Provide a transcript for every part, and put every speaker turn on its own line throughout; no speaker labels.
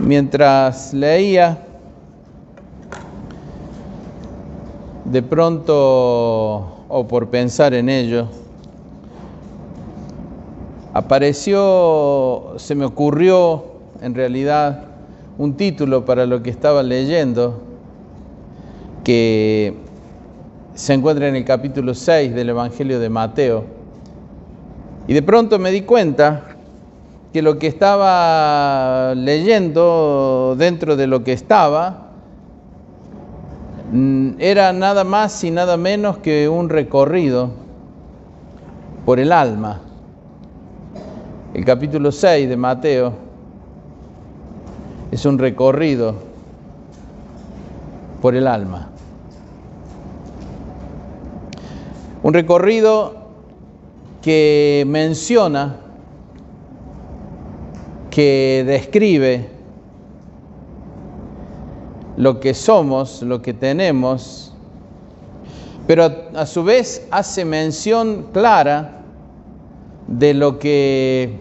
Mientras leía, de pronto, o por pensar en ello, se me ocurrió en realidad un título para lo que estaba leyendo, que se encuentra en el capítulo 6 del Evangelio de Mateo. Y de pronto me di cuenta que lo que estaba leyendo, dentro de lo que estaba, era nada más y nada menos que un recorrido por el alma. El capítulo 6 de Mateo es un recorrido por el alma. Un recorrido que menciona, que describe lo que somos, lo que tenemos, pero a su vez hace mención clara de lo que,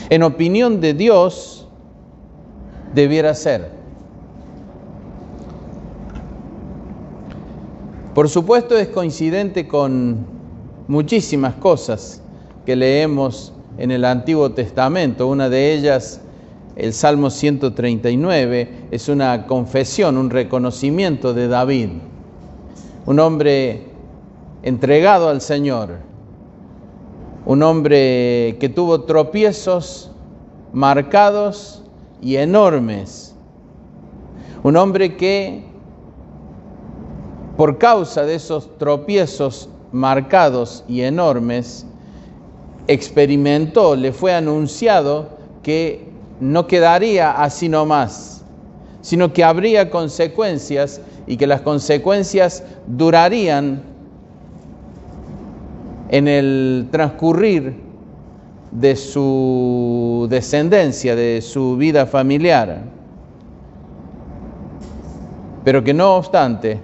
en opinión de Dios, debiera ser. Por supuesto, es coincidente con muchísimas cosas que leemos en el Antiguo Testamento. Una de ellas, el Salmo 139, es una confesión, un reconocimiento de David, un hombre entregado al Señor, un hombre que tuvo tropiezos marcados y enormes, un hombre que, por causa de esos tropiezos marcados y enormes, experimentó, le fue anunciado que no quedaría así nomás, sino que habría consecuencias y que las consecuencias durarían en el transcurrir de su descendencia, de su vida familiar. Pero que no obstante,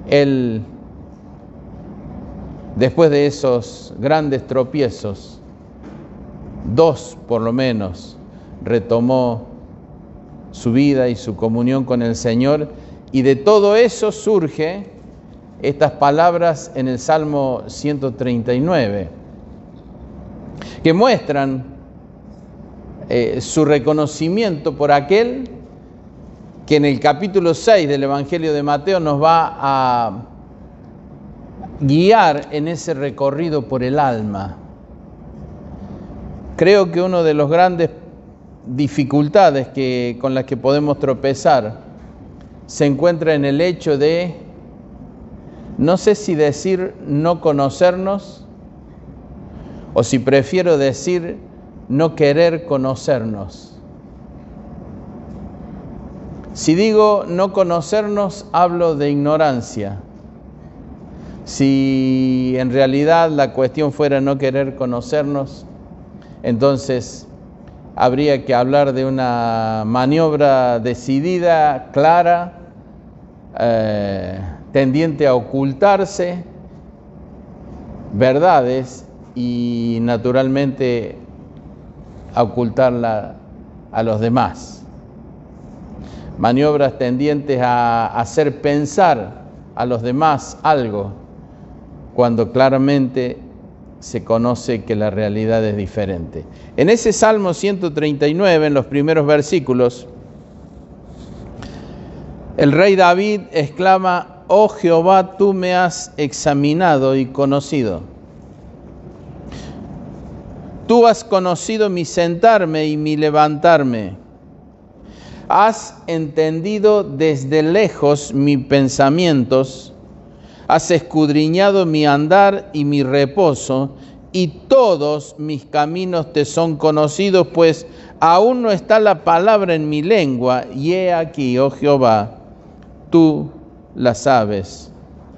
él, después de esos grandes tropiezos, 2 por lo menos, retomó su vida y su comunión con el Señor, y de todo eso surge estas palabras en el Salmo 139, que muestran su reconocimiento por aquel que en el capítulo 6 del Evangelio de Mateo nos va a guiar en ese recorrido por el alma. Creo que una de las grandes dificultades con las que podemos tropezar se encuentra en el hecho de, no sé si decir no conocernos, o si prefiero decir no querer conocernos. Si digo no conocernos, hablo de ignorancia. Si en realidad la cuestión fuera no querer conocernos, entonces habría que hablar de una maniobra decidida, clara, tendiente a ocultarse verdades y naturalmente a ocultarla a los demás. Maniobras tendientes a hacer pensar a los demás algo, cuando claramente se conoce que la realidad es diferente. En ese Salmo 139, en los primeros versículos, el rey David exclama: «Oh Jehová, tú me has examinado y conocido. Tú has conocido mi sentarme y mi levantarme. Has entendido desde lejos mis pensamientos, has escudriñado mi andar y mi reposo, y todos mis caminos te son conocidos, pues aún no está la palabra en mi lengua, y he aquí, oh Jehová, tú la sabes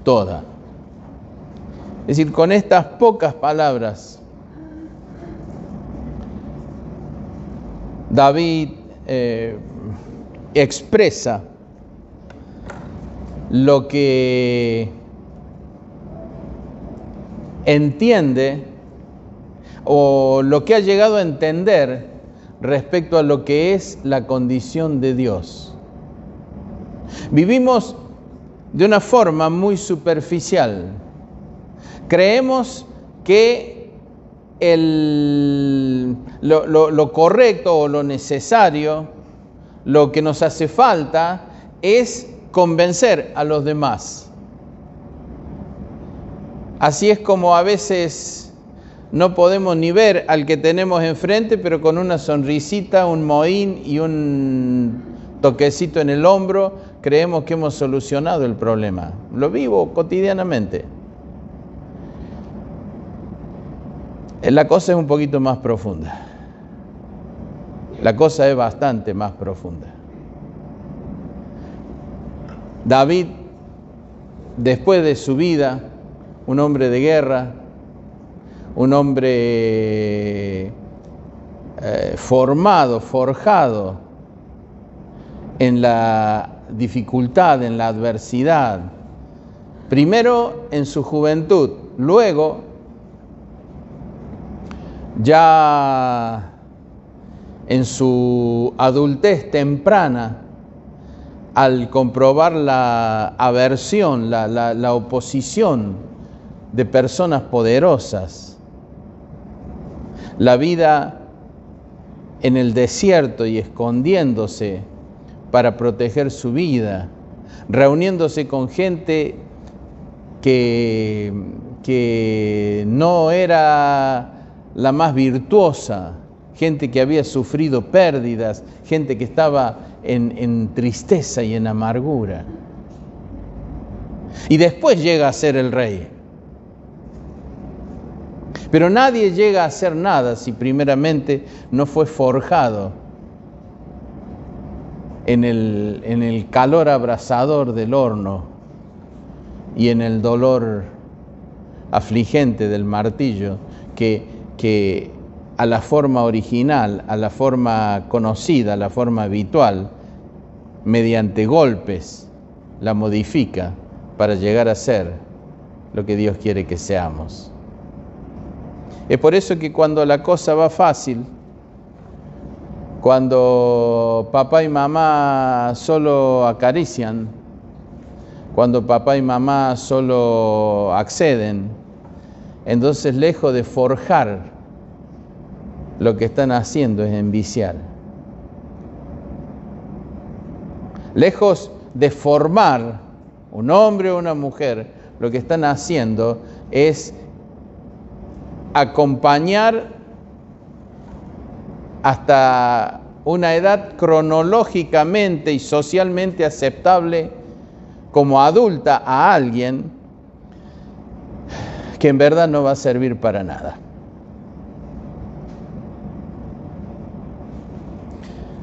toda». Es decir, con estas pocas palabras, David expresa lo que entiende o lo que ha llegado a entender respecto a lo que es la condición de Dios. Vivimos de una forma muy superficial. Creemos que lo correcto o lo necesario, lo que nos hace falta, es convencer a los demás. Así es como a veces no podemos ni ver al que tenemos enfrente, pero con una sonrisita, un mohín y un toquecito en el hombro, creemos que hemos solucionado el problema. Lo vivo cotidianamente. La cosa es un poquito más profunda. La cosa es bastante más profunda. David, después de su vida, un hombre de guerra, un hombre forjado en la dificultad, en la adversidad, primero en su juventud, luego ya en su adultez temprana, al comprobar la aversión, la oposición de personas poderosas, la vida en el desierto y escondiéndose para proteger su vida, reuniéndose con gente que no era la más virtuosa, gente que había sufrido pérdidas, gente que estaba en tristeza y en amargura. Y después llega a ser el rey. Pero nadie llega a hacer nada si primeramente no fue forjado en el calor abrasador del horno y en el dolor afligente del martillo que a la forma original, a la forma conocida, a la forma habitual, mediante golpes, la modifica para llegar a ser lo que Dios quiere que seamos. Es por eso que cuando la cosa va fácil, cuando papá y mamá solo acarician, cuando papá y mamá solo acceden, entonces lejos de forjar, lo que están haciendo es enviciar. Lejos de formar un hombre o una mujer, lo que están haciendo es acompañar hasta una edad cronológicamente y socialmente aceptable como adulta a alguien que en verdad no va a servir para nada.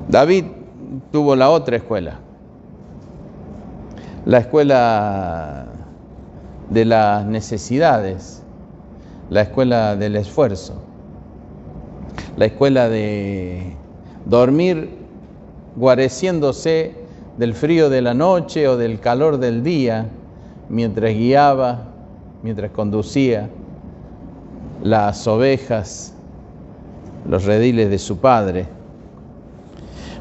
David tuvo la otra escuela, la escuela de las necesidades, la escuela del esfuerzo, la escuela de dormir guareciéndose del frío de la noche o del calor del día, mientras guiaba, mientras conducía las ovejas, los rediles de su padre.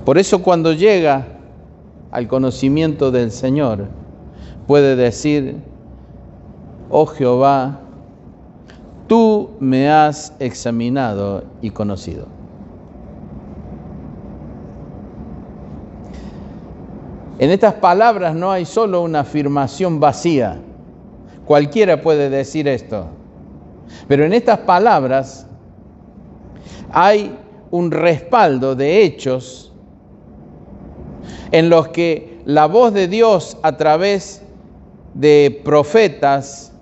Por eso cuando llega al conocimiento del Señor, puede decir: oh Jehová, tú me has examinado y conocido. En estas palabras no hay solo una afirmación vacía. Cualquiera puede decir esto. Pero en estas palabras hay un respaldo de hechos en los que la voz de Dios a través de profetas,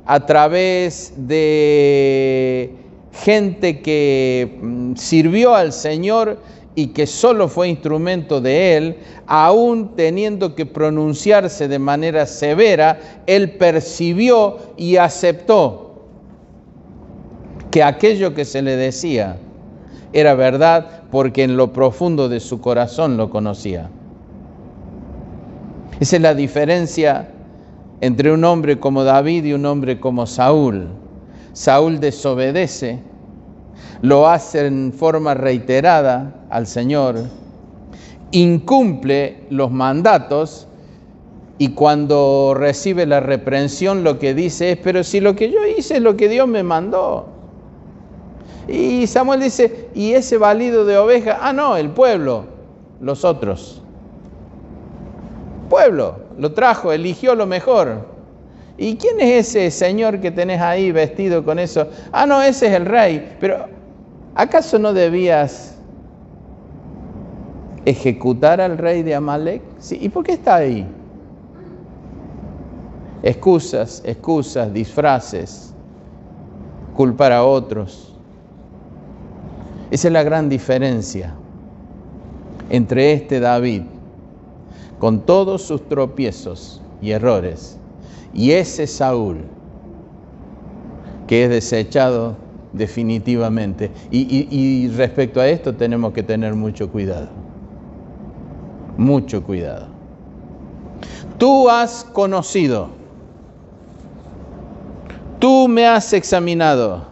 a través de gente que sirvió al Señor y que solo fue instrumento de Él, aún teniendo que pronunciarse de manera severa, Él percibió y aceptó que aquello que se le decía era verdad, porque en lo profundo de su corazón lo conocía. Esa es la diferencia entre un hombre como David y un hombre como Saúl. Saúl desobedece lo hace en forma reiterada al Señor, incumple los mandatos y cuando recibe la reprensión lo que dice es, pero si lo que yo hice es lo que Dios me mandó. Y Samuel dice, ¿y ese balido de oveja? Ah, no, el pueblo, los otros. Pueblo, lo trajo, eligió lo mejor. ¿Y quién es ese señor que tenés ahí vestido con eso? Ah, no, ese es el rey. Pero, ¿acaso no debías ejecutar al rey de Amalek? Sí, ¿y por qué está ahí? Excusas, disfraces, culpar a otros. Esa es la gran diferencia entre este David, con todos sus tropiezos y errores, y ese Saúl, que es desechado definitivamente. Y respecto a esto tenemos que tener mucho cuidado. Mucho cuidado. Tú has conocido, tú me has examinado,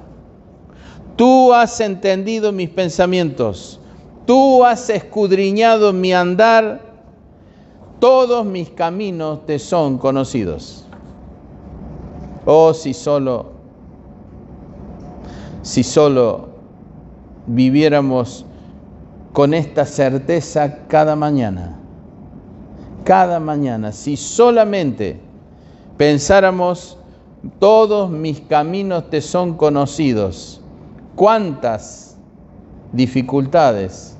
tú has entendido mis pensamientos, tú has escudriñado mi andar, todos mis caminos te son conocidos. Oh, si solo viviéramos con esta certeza cada mañana, si solamente pensáramos, todos mis caminos te son conocidos, cuántas dificultades,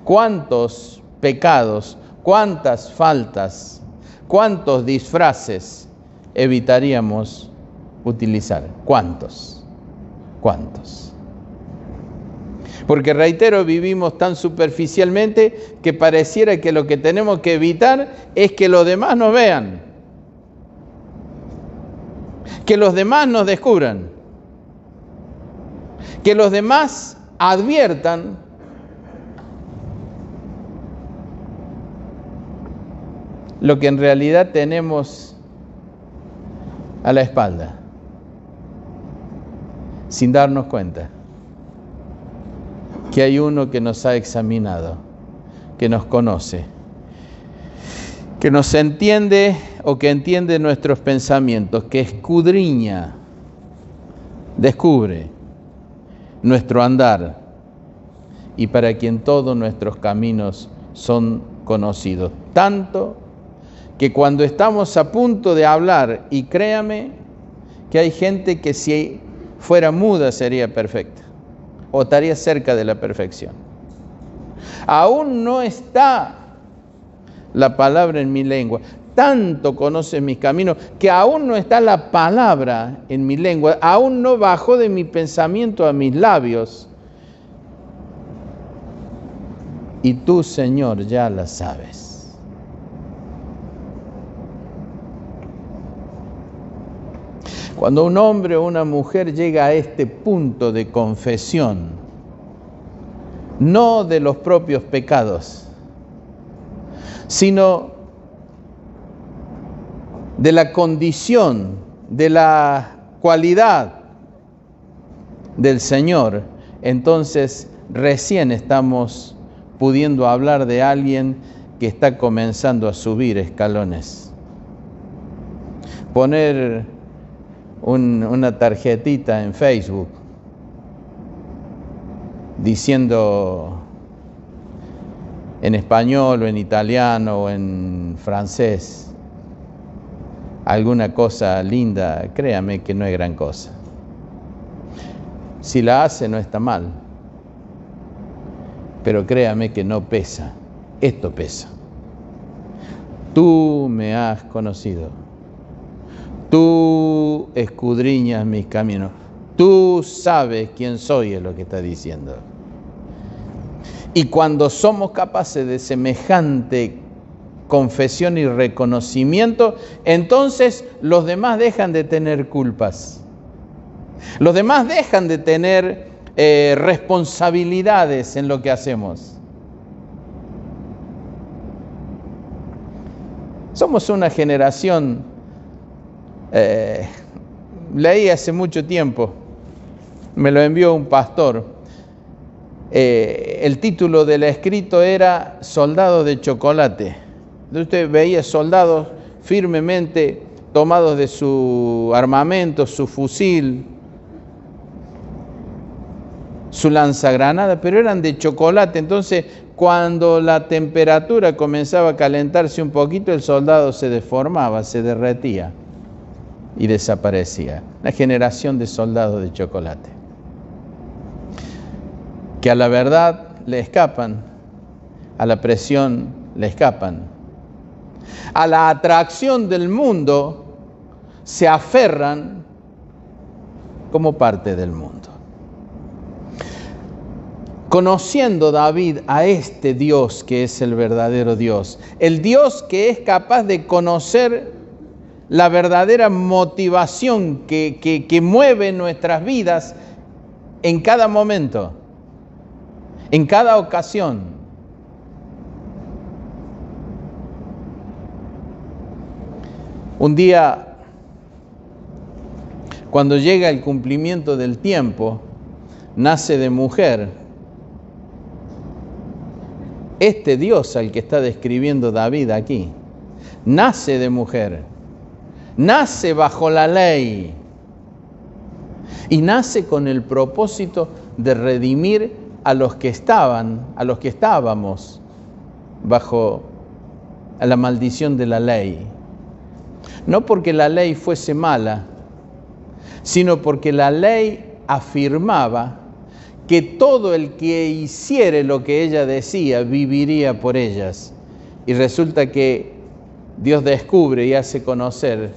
cuántos pecados, cuántas faltas, cuántos disfraces evitaríamos utilizar. ¿Cuántos? Porque reitero, vivimos tan superficialmente que pareciera que lo que tenemos que evitar es que los demás nos vean, que los demás nos descubran, que los demás adviertan lo que en realidad tenemos a la espalda, sin darnos cuenta que hay uno que nos ha examinado, que nos conoce, que nos entiende o que entiende nuestros pensamientos, que escudriña, descubre nuestro andar y para quien todos nuestros caminos son conocidos. Tanto que cuando estamos a punto de hablar, y créame que hay gente que si fuera muda sería perfecta o estaría cerca de la perfección. Aún no está la palabra en mi lengua. Tanto conoces mis caminos que aún no está la palabra en mi lengua, aún no bajó de mi pensamiento a mis labios. Y tú, Señor, ya la sabes. Cuando un hombre o una mujer llega a este punto de confesión, no de los propios pecados, sino de la condición, de la cualidad del Señor, entonces recién estamos pudiendo hablar de alguien que está comenzando a subir escalones. Poner una tarjetita en Facebook diciendo en español o en italiano o en francés alguna cosa linda, créame que no es gran cosa. Si la hace no está mal, pero créame que no pesa. Esto pesa. Tú me has conocido. Tú escudriñas mis caminos. Tú sabes quién soy, es lo que está diciendo. Y cuando somos capaces de semejante confesión y reconocimiento, entonces los demás dejan de tener culpas. Los demás dejan de tener responsabilidades en lo que hacemos. Somos una generación, leí hace mucho tiempo, me lo envió un pastor, El título del escrito era Soldados de chocolate. Entonces usted veía soldados firmemente tomados de su armamento, su fusil, su lanzagranada, pero eran de chocolate. Entonces, cuando la temperatura comenzaba a calentarse un poquito, el soldado se deformaba, se derretía y desaparecía. Una generación de soldados de chocolate, que a la verdad le escapan, a la presión le escapan, a la atracción del mundo se aferran como parte del mundo. Conociendo David a este Dios que es el verdadero Dios, el Dios que es capaz de conocer la verdadera motivación que mueve nuestras vidas en cada momento, en cada ocasión. Un día, cuando llega el cumplimiento del tiempo, nace de mujer este Dios al que está describiendo David aquí. Nace de mujer, nace bajo la ley y nace con el propósito de redimir a los que estábamos bajo la maldición de la ley. No porque la ley fuese mala, sino porque la ley afirmaba que todo el que hiciere lo que ella decía viviría por ellas. Y resulta que Dios descubre y hace conocer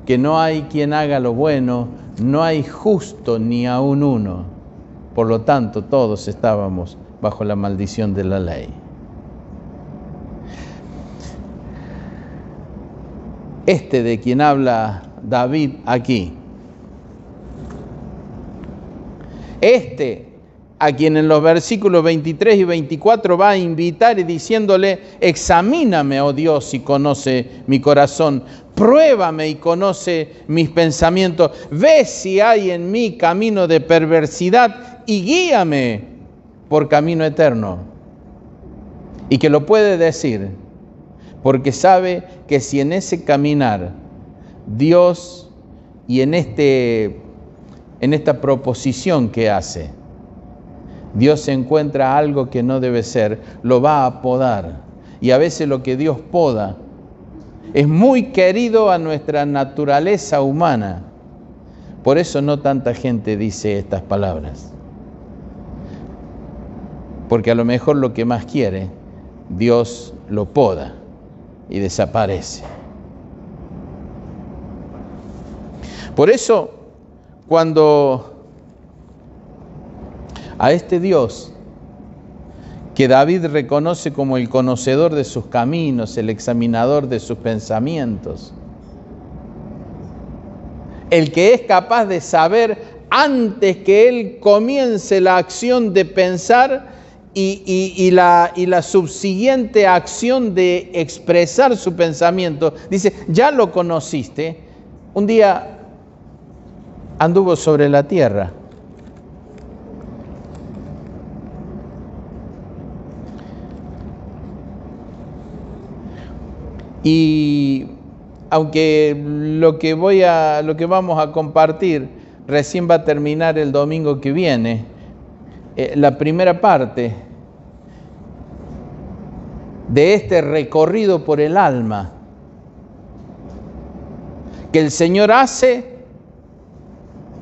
que no hay quien haga lo bueno, no hay justo ni aun uno. Por lo tanto, todos estábamos bajo la maldición de la ley. Este de quien habla David aquí, a quien en los versículos 23 y 24 va a invitar y diciéndole: examíname, oh Dios, y conoce mi corazón, pruébame y conoce mis pensamientos, ve si hay en mí camino de perversidad y guíame por camino eterno. Y que lo puede decir porque sabe que si en ese caminar Dios y en esta proposición que hace, Dios encuentra algo que no debe ser, lo va a podar. Y a veces lo que Dios poda es muy querido a nuestra naturaleza humana. Por eso no tanta gente dice estas palabras. Porque a lo mejor lo que más quiere, Dios lo poda y desaparece. Por eso, cuando a este Dios que David reconoce como el conocedor de sus caminos, el examinador de sus pensamientos, el que es capaz de saber antes que él comience la acción de pensar y la subsiguiente acción de expresar su pensamiento, dice: ya lo conociste, un día anduvo sobre la tierra. Y aunque lo que vamos a compartir recién va a terminar el domingo que viene, la primera parte de este recorrido por el alma que el Señor hace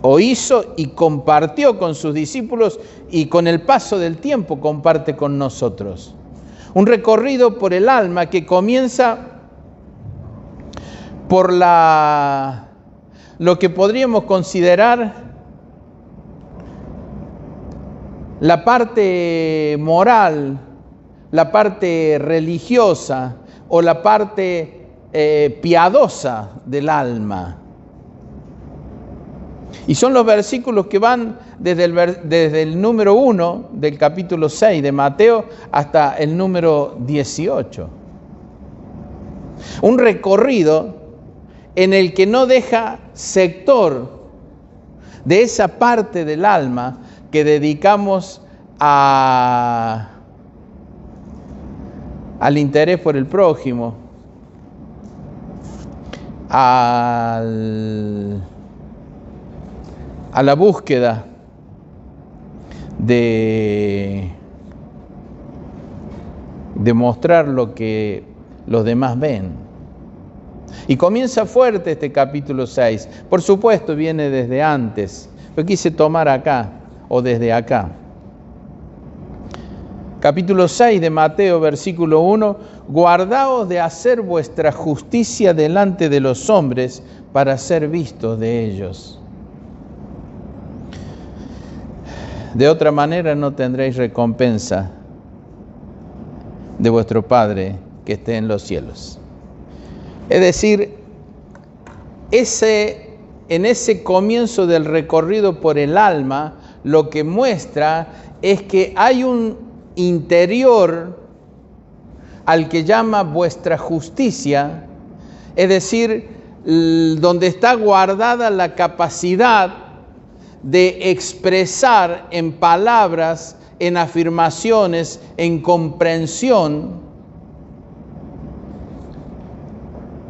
o hizo y compartió con sus discípulos, y con el paso del tiempo comparte con nosotros. Un recorrido por el alma que comienza por lo que podríamos considerar la parte moral, la parte religiosa o la parte piadosa del alma. Y son los versículos que van desde el número 1 del capítulo 6 de Mateo hasta el número 18. Un recorrido en el que no deja sector de esa parte del alma que dedicamos al interés por el prójimo, a la búsqueda de mostrar lo que los demás ven. Y comienza fuerte este capítulo 6. Por supuesto, viene desde antes, pero quise tomar acá, o desde acá. Capítulo 6 de Mateo, versículo 1. Guardaos de hacer vuestra justicia delante de los hombres para ser vistos de ellos. De otra manera no tendréis recompensa de vuestro Padre que esté en los cielos. Es decir, en ese comienzo del recorrido por el alma, lo que muestra es que hay un interior al que llama vuestra justicia, es decir, donde está guardada la capacidad de expresar en palabras, en afirmaciones, en comprensión,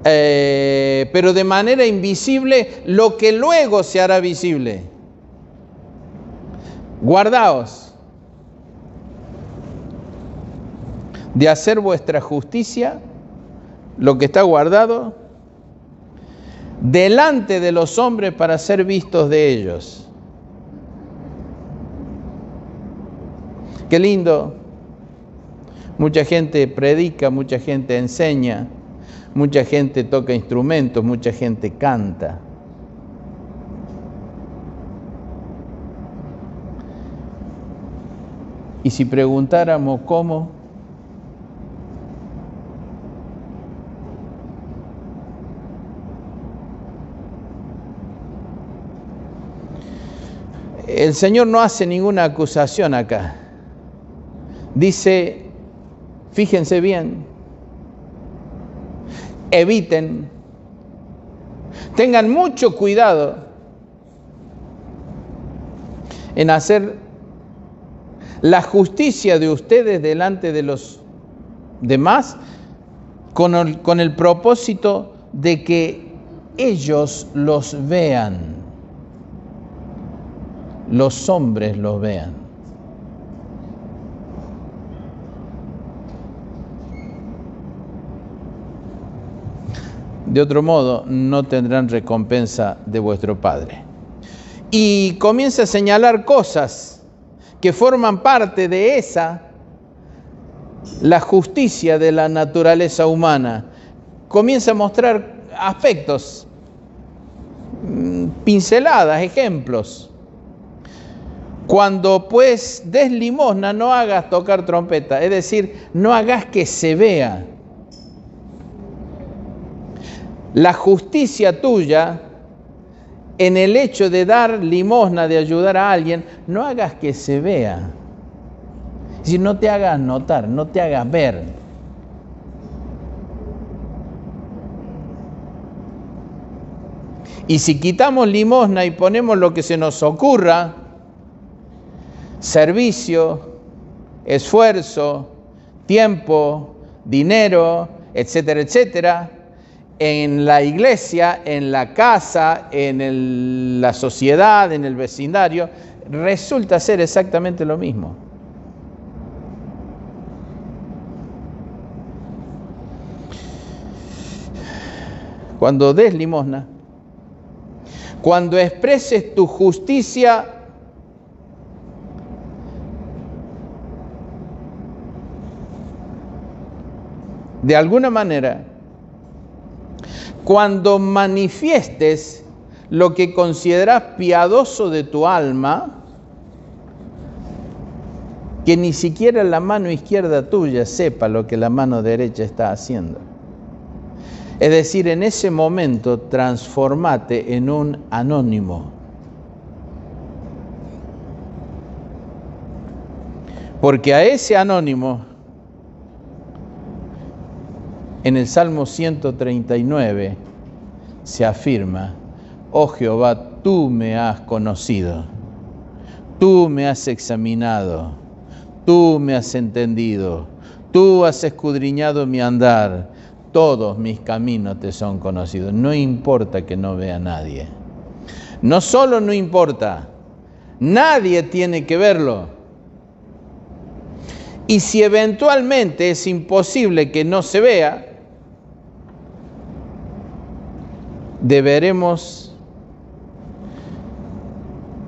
pero de manera invisible, lo que luego se hará visible. Guardaos de hacer vuestra justicia, lo que está guardado, delante de los hombres para ser vistos de ellos. Qué lindo. Mucha gente predica, mucha gente enseña, mucha gente toca instrumentos, mucha gente canta. Y si preguntáramos cómo, el Señor no hace ninguna acusación acá. Dice, fíjense bien, eviten, tengan mucho cuidado en hacer la justicia de ustedes delante de los demás con el propósito de que ellos los vean, los hombres los vean. De otro modo, no tendrán recompensa de vuestro Padre. Y comienza a señalar cosas que forman parte de la justicia de la naturaleza humana. Comienza a mostrar aspectos, pinceladas, ejemplos. Cuando pues des limosna, no hagas tocar trompeta, es decir, no hagas que se vea. La justicia tuya en el hecho de dar limosna, de ayudar a alguien, no hagas que se vea. Es decir, no te hagas notar, no te hagas ver. Y si quitamos limosna y ponemos lo que se nos ocurra, servicio, esfuerzo, tiempo, dinero, etcétera, etcétera, en la iglesia, en la casa, en la sociedad, en el vecindario, resulta ser exactamente lo mismo. Cuando des limosna, cuando expreses tu justicia, de alguna manera, cuando manifiestes lo que consideras piadoso de tu alma, que ni siquiera la mano izquierda tuya sepa lo que la mano derecha está haciendo. Es decir, en ese momento transformate en un anónimo. Porque a ese anónimo, en el Salmo 139 se afirma: oh Jehová, tú me has conocido, tú me has examinado, Tú me has entendido, tú has escudriñado mi andar, todos mis caminos te son conocidos. No importa que no vea a nadie. No solo no importa, nadie tiene que verlo. Y si eventualmente es imposible que no se vea, deberemos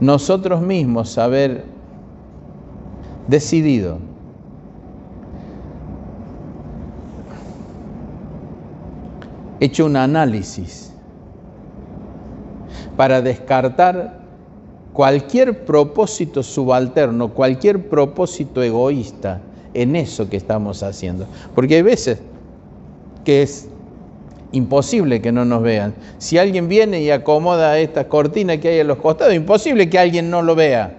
nosotros mismos haber decidido hecho un análisis para descartar cualquier propósito subalterno, cualquier propósito egoísta en eso que estamos haciendo. Porque hay veces que es imposible que no nos vean. Si alguien viene y acomoda esta cortina que hay a los costados, es imposible que alguien no lo vea.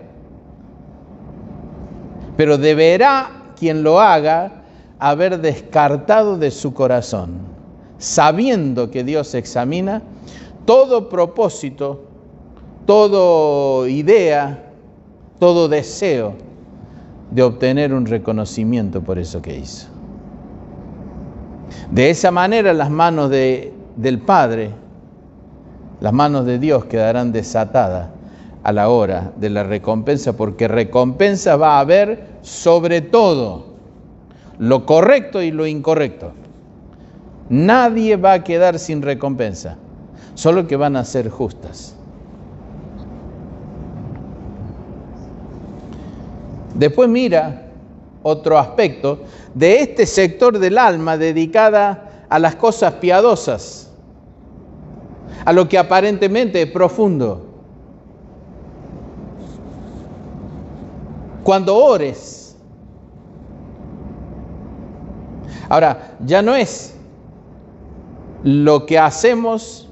Pero deberá quien lo haga haber descartado de su corazón, sabiendo que Dios examina todo propósito, toda idea, todo deseo de obtener un reconocimiento por eso que hizo. De esa manera las manos del Padre, las manos de Dios quedarán desatadas a la hora de la recompensa, porque recompensa va a haber sobre todo, lo correcto y lo incorrecto. Nadie va a quedar sin recompensa, solo que van a ser justas. Después mira otro aspecto de este sector del alma dedicada a las cosas piadosas, a lo que aparentemente es profundo. Cuando ores, ahora, ya no es lo que hacemos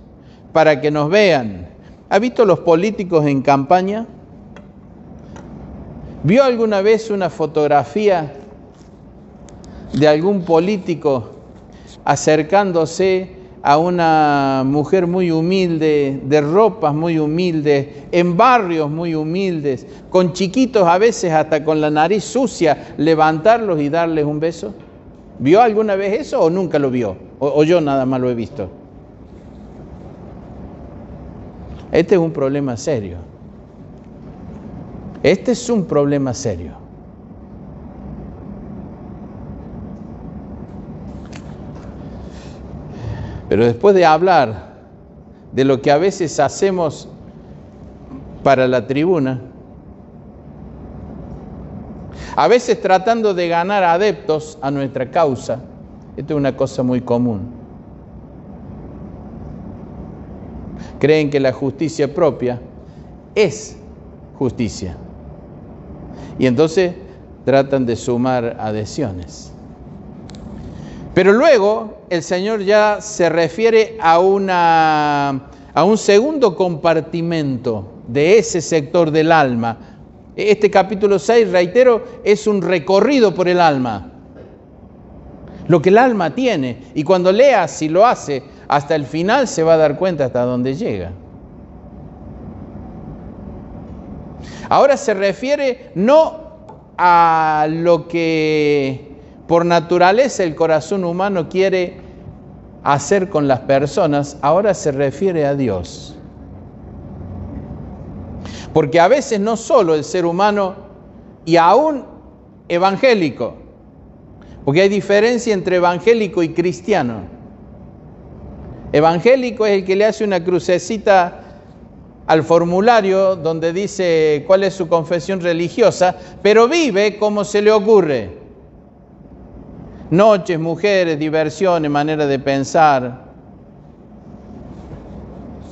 para que nos vean. ¿Ha visto los políticos en campaña? ¿Vio alguna vez una fotografía de algún político acercándose a una mujer muy humilde, de ropas muy humildes, en barrios muy humildes, con chiquitos a veces hasta con la nariz sucia, levantarlos y darles un beso? ¿Vio alguna vez eso o nunca lo vio? O yo nada más lo he visto. Este es un problema serio. Este es un problema serio. Pero después de hablar de lo que a veces hacemos para la tribuna, a veces tratando de ganar adeptos a nuestra causa, esto es una cosa muy común. Creen que la justicia propia es justicia. Y entonces tratan de sumar adhesiones. Pero luego el Señor ya se refiere a un segundo compartimento de ese sector del alma. Este capítulo 6, reitero, es un recorrido por el alma. Lo que el alma tiene. Y cuando lea, si lo hace, hasta el final se va a dar cuenta hasta dónde llega. Ahora se refiere no a lo que por naturaleza el corazón humano quiere hacer con las personas, ahora se refiere a Dios. Porque a veces no solo el ser humano y aún evangélico, porque hay diferencia entre evangélico y cristiano. Evangélico es el que le hace una crucecita al formulario donde dice cuál es su confesión religiosa, pero vive como se le ocurre. Noches, mujeres, diversiones, manera de pensar.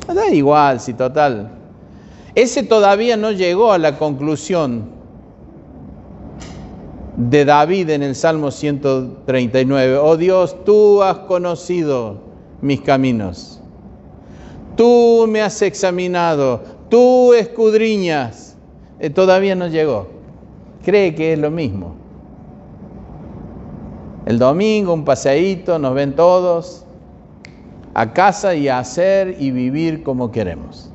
Da igual, si total. Ese todavía no llegó a la conclusión de David en el Salmo 139. Oh Dios, tú has conocido mis caminos. Tú me has examinado, tú escudriñas. Todavía no llegó. Cree que es lo mismo. El domingo, un paseíto, nos ven todos a casa y a hacer y vivir como queremos.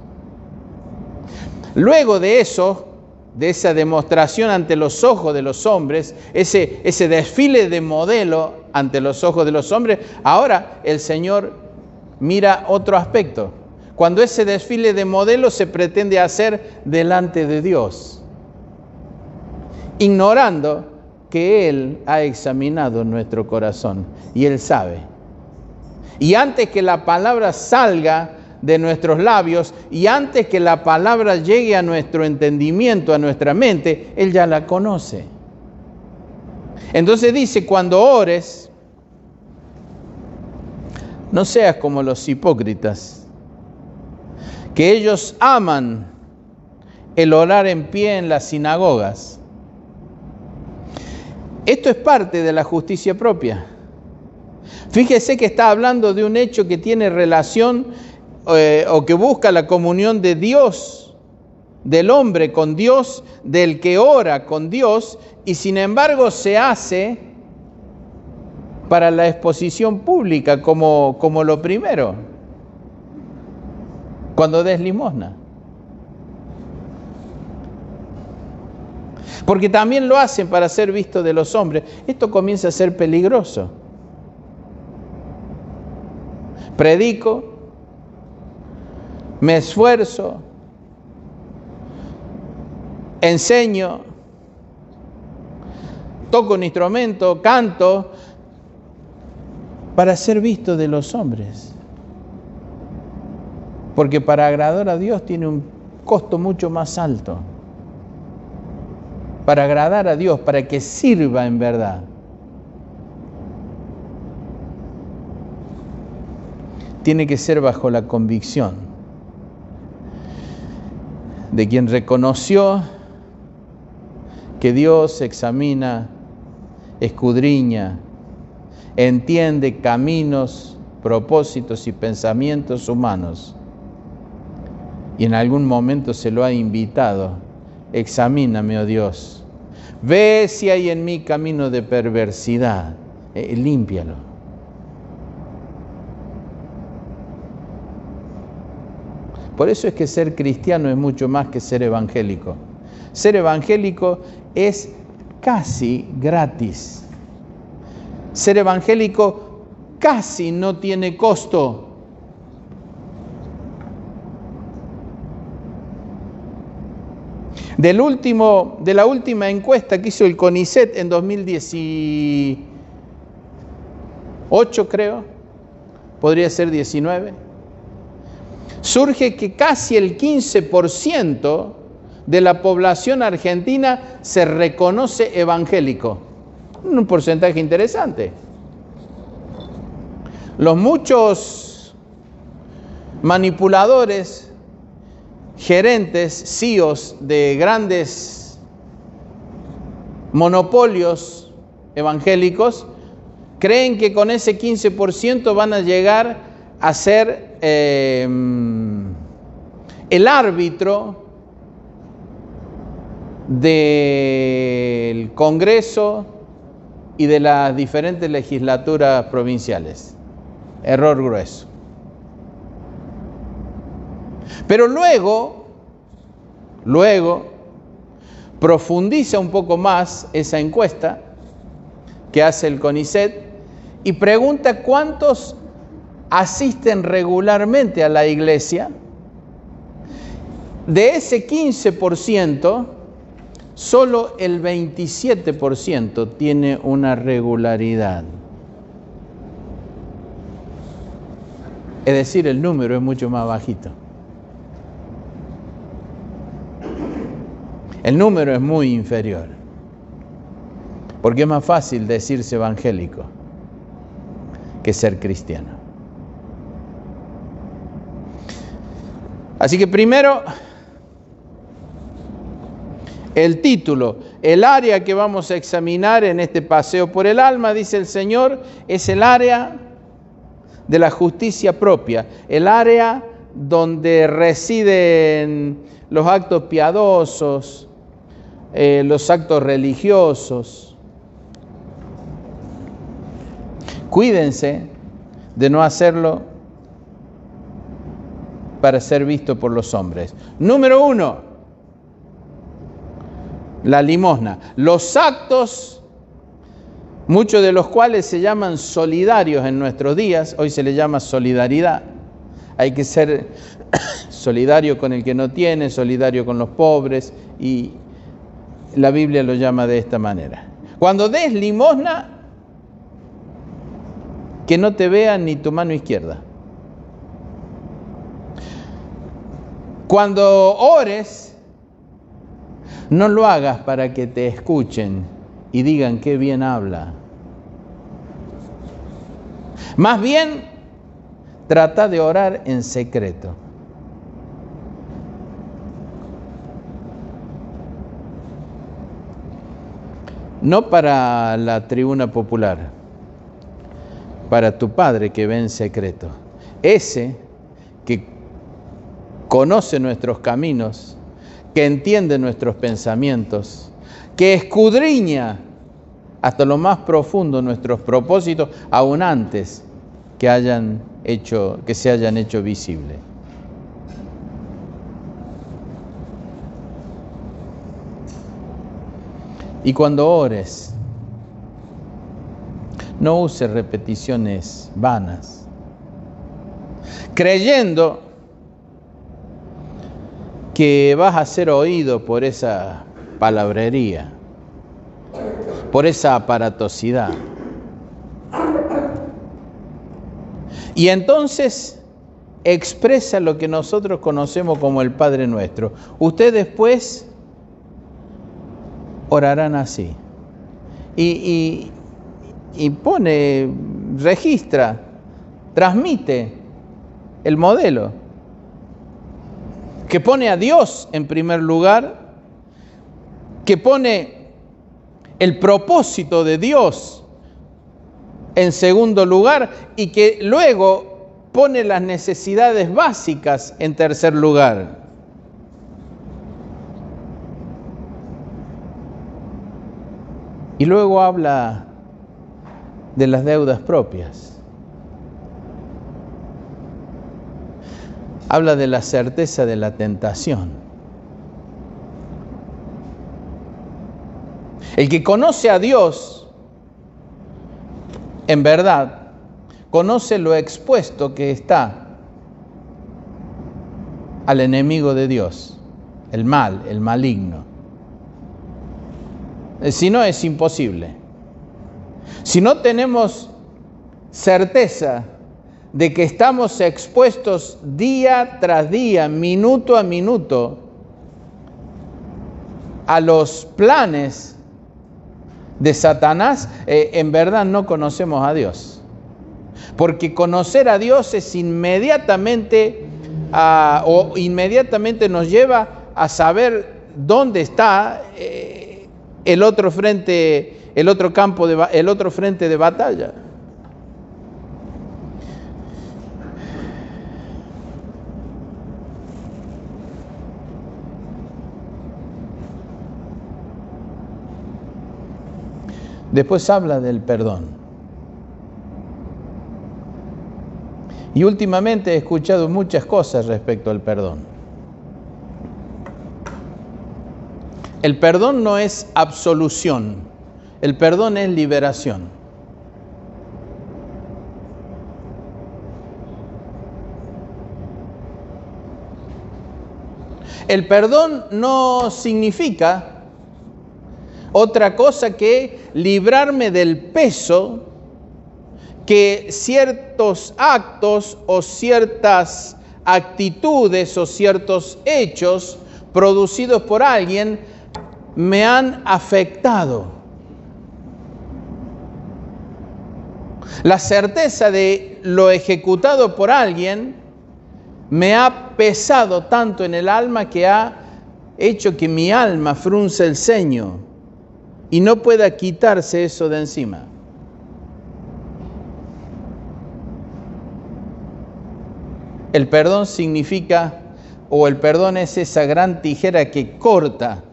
Luego de eso, de esa demostración ante los ojos de los hombres, ese desfile de modelo ante los ojos de los hombres, ahora el Señor mira otro aspecto. Cuando ese desfile de modelo se pretende hacer delante de Dios, ignorando que Él ha examinado nuestro corazón y Él sabe. Y antes que la palabra salga de nuestros labios y antes que la palabra llegue a nuestro entendimiento, a nuestra mente, Él ya la conoce. Entonces dice, cuando ores, no seas como los hipócritas, que ellos aman el orar en pie en las sinagogas. Esto es parte de la justicia propia. Fíjese que está hablando de un hecho que tiene relación o que busca la comunión de Dios, del hombre con Dios, del que ora con Dios, y sin embargo se hace para la exposición pública como lo primero, cuando des limosna. Porque también lo hacen para ser visto de los hombres. Esto comienza a ser peligroso. Predico, me esfuerzo, enseño, toco un instrumento, canto, para ser visto de los hombres. Porque para agradar a Dios tiene un costo mucho más alto. Para agradar a Dios, para que sirva en verdad. Tiene que ser bajo la convicción de quien reconoció que Dios examina, escudriña, entiende caminos, propósitos y pensamientos humanos. Y en algún momento se lo ha invitado: examíname, oh Dios, ve si hay en mí camino de perversidad, límpialo. Por eso es que ser cristiano es mucho más que ser evangélico. Ser evangélico es casi gratis. Ser evangélico casi no tiene costo. De la última encuesta que hizo el CONICET en 2018, creo, podría ser 19, surge que casi el 15% de la población argentina se reconoce evangélico. Un porcentaje interesante. Los muchos manipuladores, gerentes, CEOs de grandes monopolios evangélicos creen que con ese 15% van a llegar a ser el árbitro del Congreso y de las diferentes legislaturas provinciales. Error grueso. Pero luego profundiza un poco más esa encuesta que hace el CONICET y pregunta cuántos asisten regularmente a la iglesia. De ese 15%, solo el 27% tiene una regularidad. Es decir, el número es mucho más bajito. El número es muy inferior. Porque es más fácil decirse evangélico que ser cristiano. Así que primero, el título, el área que vamos a examinar en este paseo por el alma, dice el Señor, es el área de la justicia propia, el área donde residen los actos piadosos, los actos religiosos. Cuídense de no hacerlo para ser visto por los hombres. Número 1, La limosna. Los actos, muchos de los cuales se llaman solidarios en nuestros días, hoy se le llama solidaridad. Hay que ser solidario con el que no tiene, solidario con los pobres, y la Biblia lo llama de esta manera. Cuando des limosna, que no te vean ni tu mano izquierda. Cuando ores, no lo hagas para que te escuchen y digan qué bien habla. Más bien, trata de orar en secreto. No para la tribuna popular, para tu Padre que ve en secreto. Ese que conoce nuestros caminos, que entiende nuestros pensamientos, que escudriña hasta lo más profundo nuestros propósitos, aún antes que se hayan hecho visibles. Y cuando ores, no uses repeticiones vanas, creyendo que vas a ser oído por esa palabrería, por esa aparatosidad. Y entonces expresa lo que nosotros conocemos como el Padre Nuestro. Usted después orarán así. Y pone, registra, transmite el modelo, que pone a Dios en primer lugar, que pone el propósito de Dios en segundo lugar y que luego pone las necesidades básicas en tercer lugar. Y luego habla de las deudas propias. Habla de la certeza de la tentación. El que conoce a Dios, en verdad, conoce lo expuesto que está al enemigo de Dios, el mal, el maligno. Si no, es imposible. Si no tenemos certeza de que estamos expuestos día tras día, minuto a minuto, a los planes de Satanás, en verdad no conocemos a Dios. Porque conocer a Dios es inmediatamente nos lleva a saber dónde está el otro frente, el otro frente de batalla. Después habla del perdón. Y últimamente he escuchado muchas cosas respecto al perdón. El perdón no es absolución, el perdón es liberación. El perdón no significa otra cosa que librarme del peso que ciertos actos o ciertas actitudes o ciertos hechos producidos por alguien me han afectado. La certeza de lo ejecutado por alguien me ha pesado tanto en el alma que ha hecho que mi alma frunce el ceño y no pueda quitarse eso de encima. El perdón significa, o el perdón es esa gran tijera que corta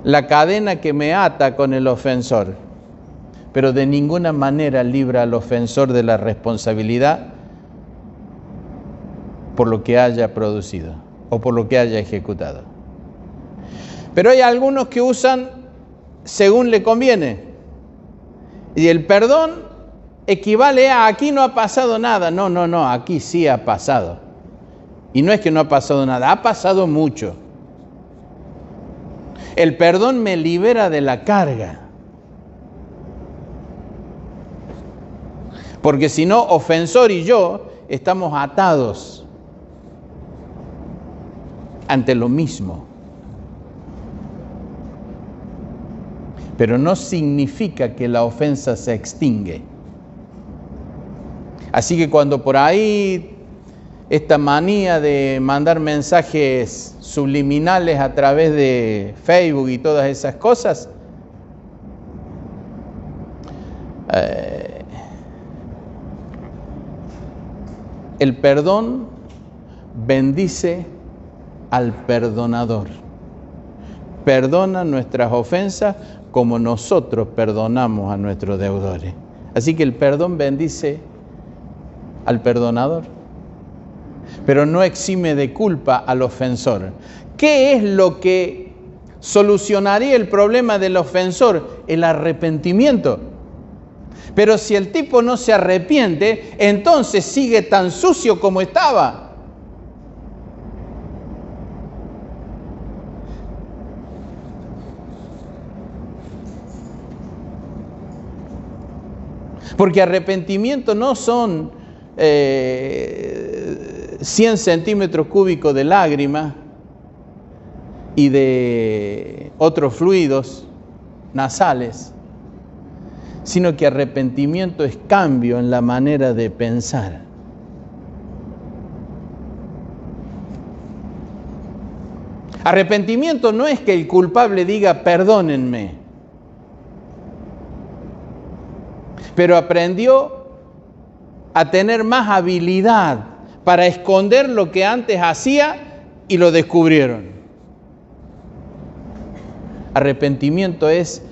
la cadena que me ata con el ofensor, pero de ninguna manera libra al ofensor de la responsabilidad por lo que haya producido o por lo que haya ejecutado. Pero hay algunos que usan según le conviene. Y el perdón equivale a aquí no ha pasado nada. No, aquí sí ha pasado. Y no es que no ha pasado nada, ha pasado mucho. El perdón me libera de la carga. Porque si no, ofensor y yo estamos atados ante lo mismo. Pero no significa que la ofensa se extingue. Así que cuando por ahí esta manía de mandar mensajes subliminales a través de Facebook y todas esas cosas, el perdón bendice al perdonador. Perdona nuestras ofensas como nosotros perdonamos a nuestros deudores. Así que el perdón bendice al perdonador, pero no exime de culpa al ofensor. ¿Qué es lo que solucionaría el problema del ofensor? El arrepentimiento. Pero si el tipo no se arrepiente, entonces sigue tan sucio como estaba. Porque arrepentimiento no son 100 centímetros cúbicos de lágrimas y de otros fluidos nasales, sino que arrepentimiento es cambio en la manera de pensar. Arrepentimiento no es que el culpable diga perdónenme, pero aprendió a tener más habilidad para esconder lo que antes hacía y lo descubrieron. Arrepentimiento es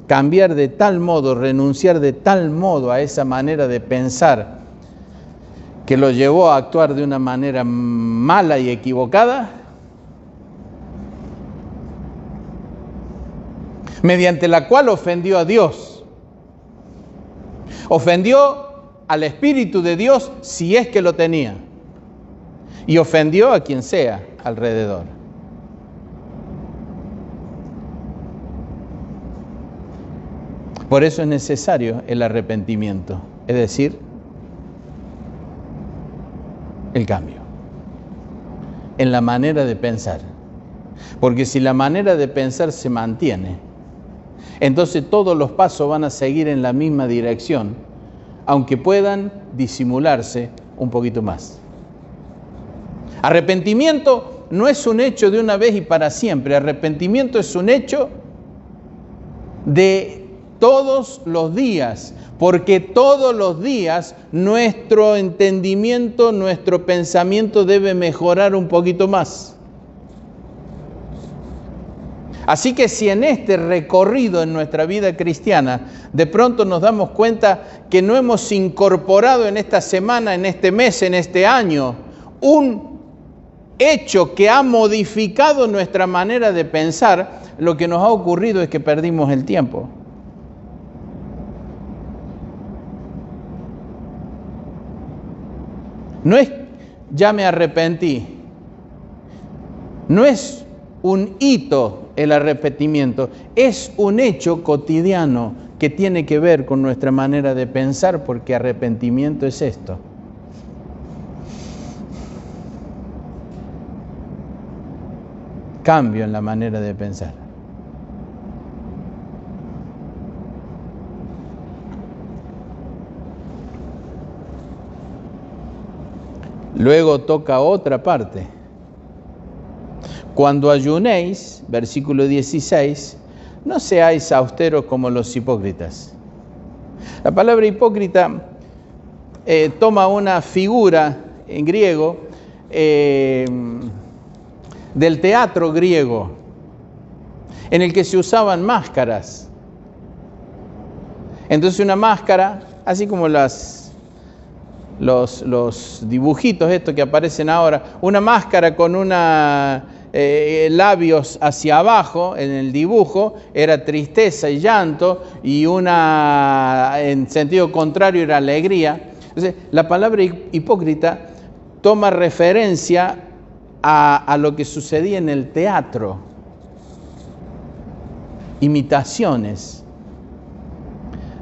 cambiar de tal modo, renunciar de tal modo a esa manera de pensar que lo llevó a actuar de una manera mala y equivocada, mediante la cual ofendió a Dios. Ofendió al Espíritu de Dios si es que lo tenía. Y ofendió a quien sea alrededor. Por eso es necesario el arrepentimiento, es decir, el cambio en la manera de pensar. Porque si la manera de pensar se mantiene, entonces todos los pasos van a seguir en la misma dirección, aunque puedan disimularse un poquito más. Arrepentimiento no es un hecho de una vez y para siempre. Arrepentimiento es un hecho de todos los días, porque todos los días nuestro entendimiento, nuestro pensamiento debe mejorar un poquito más. Así que si en este recorrido en nuestra vida cristiana de pronto nos damos cuenta que no hemos incorporado en esta semana, en este mes, en este año, un hecho que ha modificado nuestra manera de pensar, lo que nos ha ocurrido es que perdimos el tiempo. No es ya me arrepentí, no es un hito el arrepentimiento, es un hecho cotidiano que tiene que ver con nuestra manera de pensar, porque arrepentimiento es esto. Cambio en la manera de pensar. Luego toca otra parte. Cuando ayunéis, versículo 16, no seáis austeros como los hipócritas. La palabra hipócrita toma una figura en griego del teatro griego, en el que se usaban máscaras. Entonces una máscara, así como los dibujitos estos que aparecen ahora, una máscara con una labios hacia abajo en el dibujo era tristeza y llanto, y una en sentido contrario era alegría. Entonces, la palabra hipócrita toma referencia a lo que sucedía en el teatro. Imitaciones.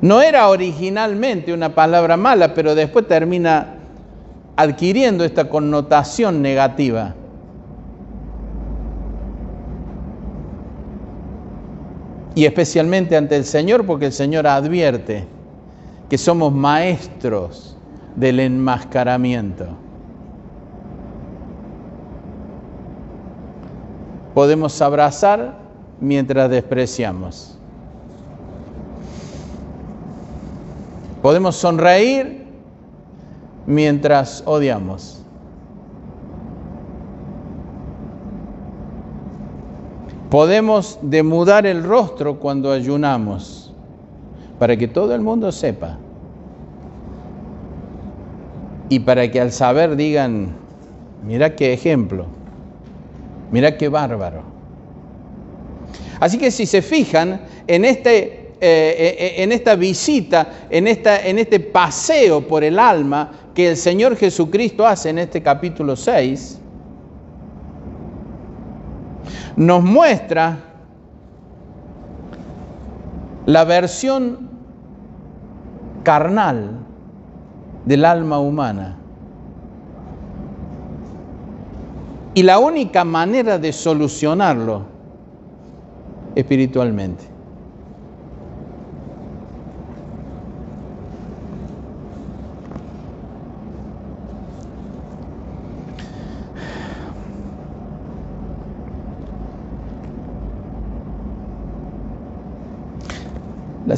No era originalmente una palabra mala, pero después termina adquiriendo esta connotación negativa. Y especialmente ante el Señor, porque el Señor advierte que somos maestros del enmascaramiento. Podemos abrazar mientras despreciamos. Podemos sonreír mientras odiamos. Podemos demudar el rostro cuando ayunamos, para que todo el mundo sepa. Y para que al saber digan, mira qué ejemplo, mira qué bárbaro. Así que si se fijan en esta visita, en este paseo por el alma que el Señor Jesucristo hace en este capítulo 6, nos muestra la versión carnal del alma humana. Y la única manera de solucionarlo espiritualmente. La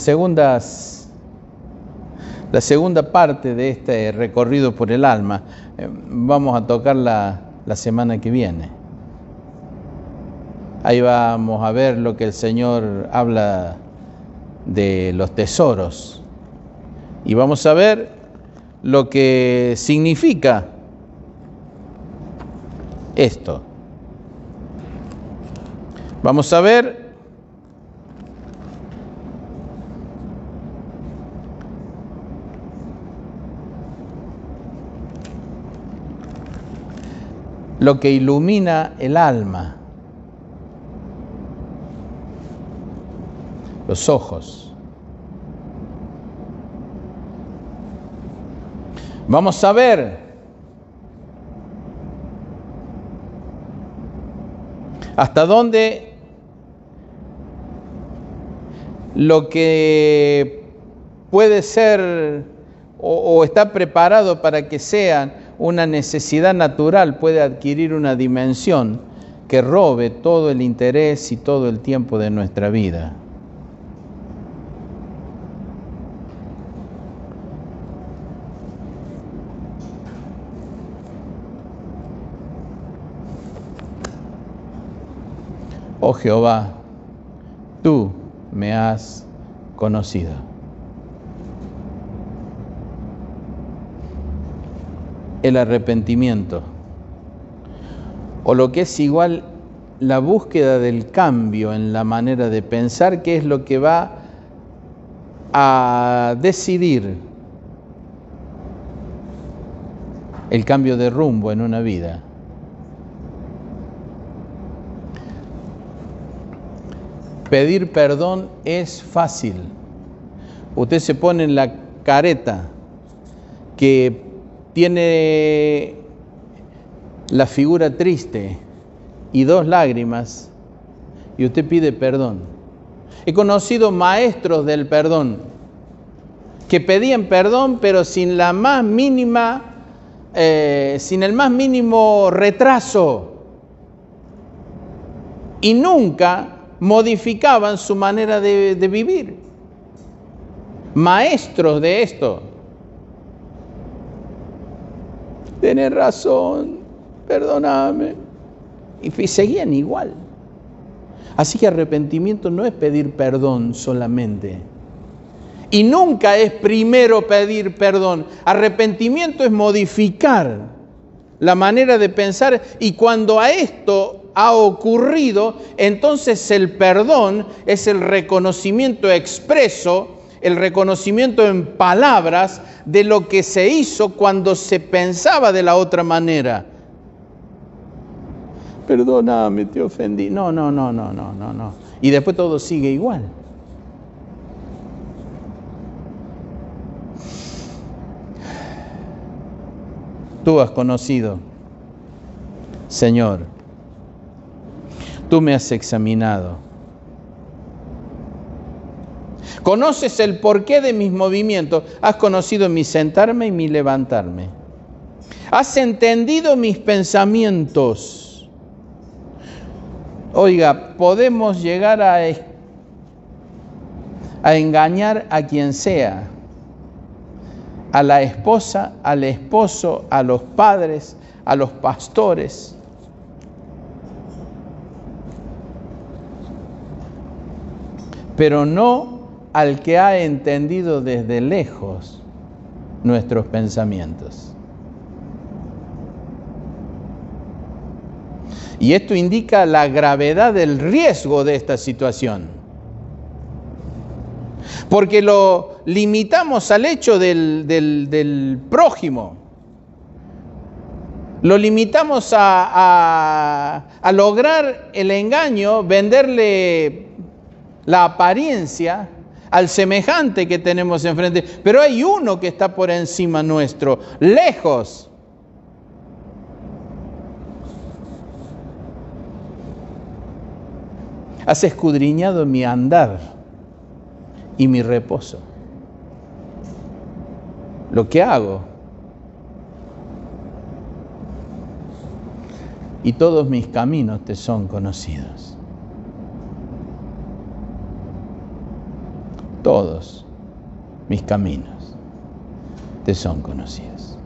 segunda parte de este recorrido por el alma vamos a tocarla la semana que viene. Ahí vamos a ver lo que el Señor habla de los tesoros. Y vamos a ver lo que significa esto. Vamos a ver lo que ilumina el alma, los ojos. Vamos a ver hasta dónde lo que puede ser o está preparado para que sea una necesidad natural puede adquirir una dimensión que robe todo el interés y todo el tiempo de nuestra vida. Oh Jehová, tú me has conocido. El arrepentimiento, o lo que es igual, la búsqueda del cambio en la manera de pensar, que es lo que va a decidir el cambio de rumbo en una vida. Pedir perdón es fácil. Usted se pone en la careta que tiene la figura triste y 2 lágrimas y usted pide perdón. He conocido maestros del perdón que pedían perdón pero sin la más mínima, sin el más mínimo retraso, y nunca modificaban su manera de vivir. Maestros de esto. Tenés razón, perdóname. Y seguían igual. Así que arrepentimiento no es pedir perdón solamente. Y nunca es primero pedir perdón. Arrepentimiento es modificar la manera de pensar, y cuando a esto ha ocurrido, entonces el perdón es el reconocimiento expreso, el reconocimiento en palabras de lo que se hizo cuando se pensaba de la otra manera. Perdóname, te ofendí. No. Y después todo sigue igual. Tú has conocido, Señor, tú me has examinado. Conoces el porqué de mis movimientos, has conocido mi sentarme y mi levantarme. Has entendido mis pensamientos. Oiga, podemos llegar a engañar a quien sea, a la esposa, al esposo, a los padres, a los pastores. Pero no al que ha entendido desde lejos nuestros pensamientos. Y esto indica la gravedad del riesgo de esta situación. Porque lo limitamos al hecho del prójimo. Lo limitamos a lograr el engaño, venderle la apariencia al semejante que tenemos enfrente. Pero hay uno que está por encima nuestro, lejos. Has escudriñado mi andar y mi reposo. Lo que hago. Y todos mis caminos te son conocidos. Todos mis caminos te son conocidos.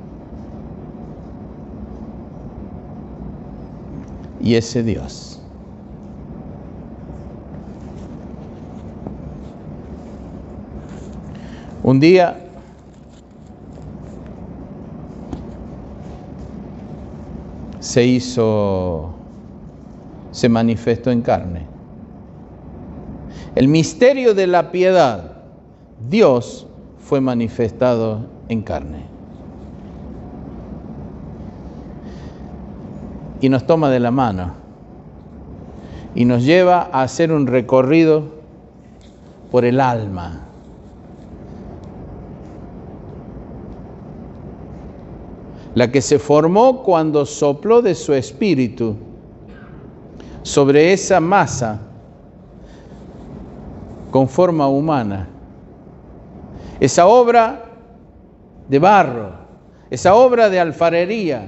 Y ese Dios un día se manifestó en carne. El misterio de la piedad, Dios fue manifestado en carne. Y nos toma de la mano y nos lleva a hacer un recorrido por el alma. La que se formó cuando sopló de su espíritu sobre esa masa con forma humana. Esa obra de barro, esa obra de alfarería.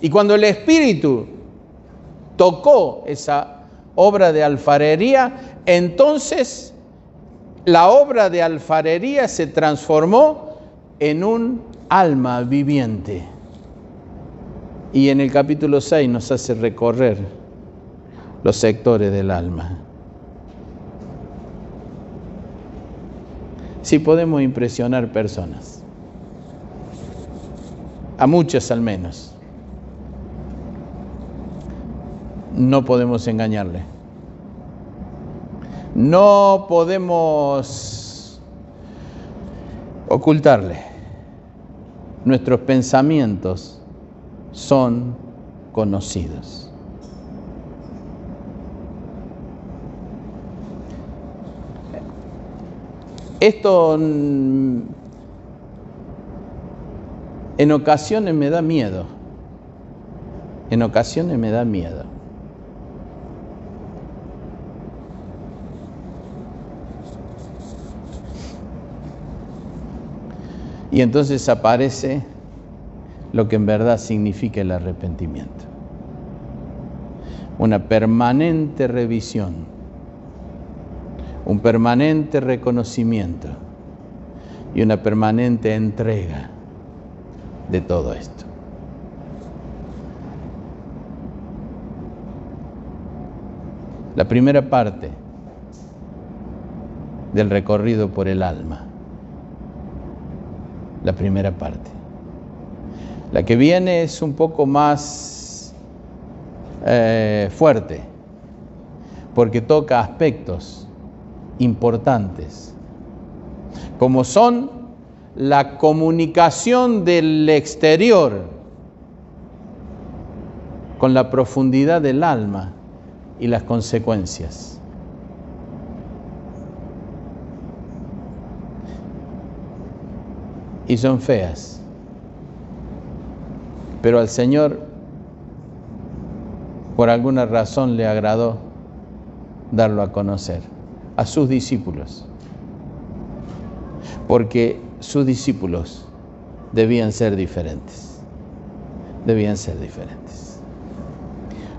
Y cuando el Espíritu tocó esa obra de alfarería, entonces la obra de alfarería se transformó en un alma viviente. Y en el capítulo 6 nos hace recorrer los sectores del alma. Sí podemos impresionar personas, a muchas al menos. No podemos engañarle. No podemos ocultarle. Nuestros pensamientos son conocidos. Esto en ocasiones me da miedo. En ocasiones me da miedo. Y entonces aparece lo que en verdad significa el arrepentimiento. Una permanente revisión, un permanente reconocimiento y una permanente entrega de todo esto. La primera parte del recorrido por el alma. La primera parte. La que viene es un poco más fuerte, porque toca aspectos importantes, como son la comunicación del exterior con la profundidad del alma y las consecuencias. Y son feas, pero al Señor por alguna razón le agradó darlo a conocer a sus discípulos, porque sus discípulos debían ser diferentes,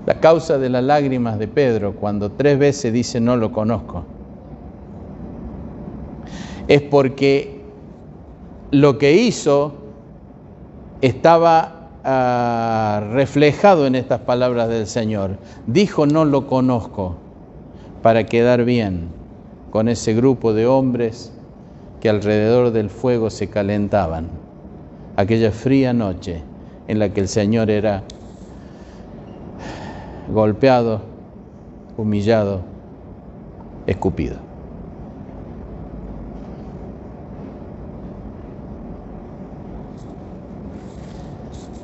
La causa de las lágrimas de Pedro cuando 3 veces dice no lo conozco, es porque lo que hizo estaba reflejado en estas palabras del Señor. Dijo no lo conozco para quedar bien con ese grupo de hombres que alrededor del fuego se calentaban aquella fría noche en la que el Señor era golpeado, humillado, escupido.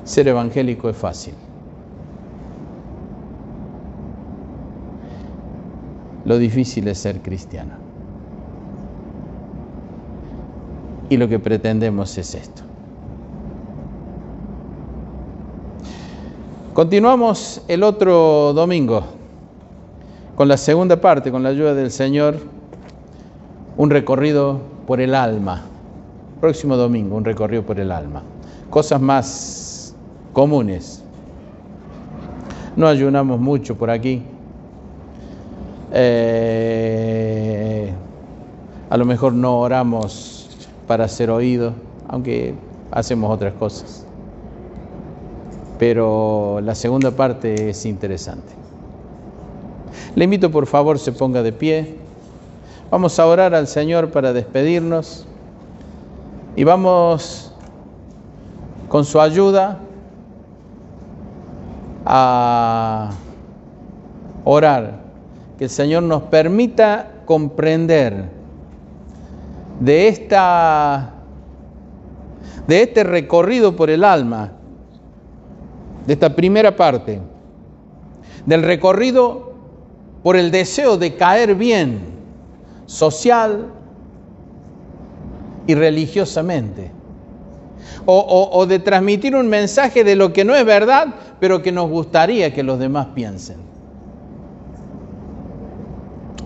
Ser evangélico es fácil. Lo difícil es ser cristiano. Y lo que pretendemos es esto. Continuamos el otro domingo con la segunda parte, con la ayuda del Señor, un recorrido por el alma. Próximo domingo, un recorrido por el alma. Cosas más comunes. No ayunamos mucho por aquí. A lo mejor no oramos para ser oídos, aunque hacemos otras cosas. Pero la segunda parte es interesante. Le invito, por favor, se ponga de pie. Vamos a orar al Señor para despedirnos y vamos con su ayuda a orar, que el Señor nos permita comprender de este recorrido por el alma, de esta primera parte, del recorrido por el deseo de caer bien social y religiosamente, o de transmitir un mensaje de lo que no es verdad, pero que nos gustaría que los demás piensen.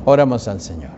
Oramos al Señor.